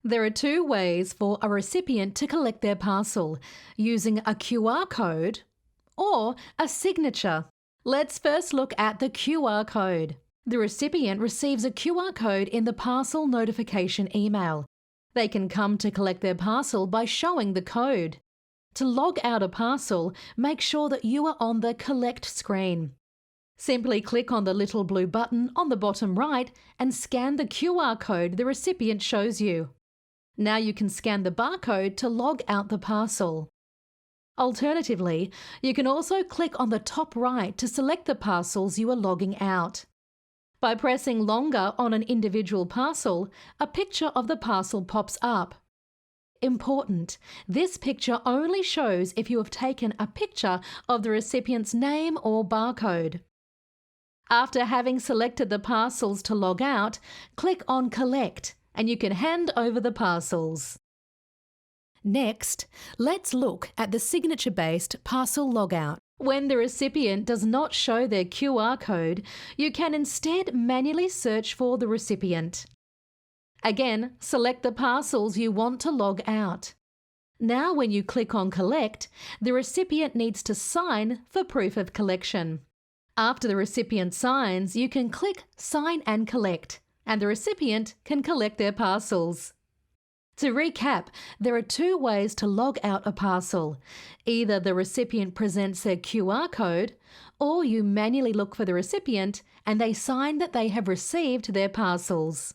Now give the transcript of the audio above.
There are two ways for a recipient to collect their parcel, using a QR code or a signature. Let's first look at the QR code. The recipient receives a QR code in the parcel notification email. They can come to collect their parcel by showing the code. To log out a parcel, make sure that you are on the Collect screen. Simply click on the little blue button on the bottom right and scan the QR code the recipient shows you. Now you can scan the barcode to log out the parcel. Alternatively, you can also click on the top right to select the parcels you are logging out. By pressing longer on an individual parcel, a picture of the parcel pops up. Important: this picture only shows if you have taken a picture of the recipient's name or barcode. After having selected the parcels to log out, click on Collect and you can hand over the parcels. Next, let's look at the signature-based parcel logout. When the recipient does not show their QR code, you can instead manually search for the recipient. Again, select the parcels you want to log out. Now when you click on Collect, the recipient needs to sign for proof of collection. After the recipient signs, you can click Sign and Collect, and the recipient can collect their parcels. To recap, there are two ways to log out a parcel. Either the recipient presents their QR code, or you manually look for the recipient and they sign that they have received their parcels.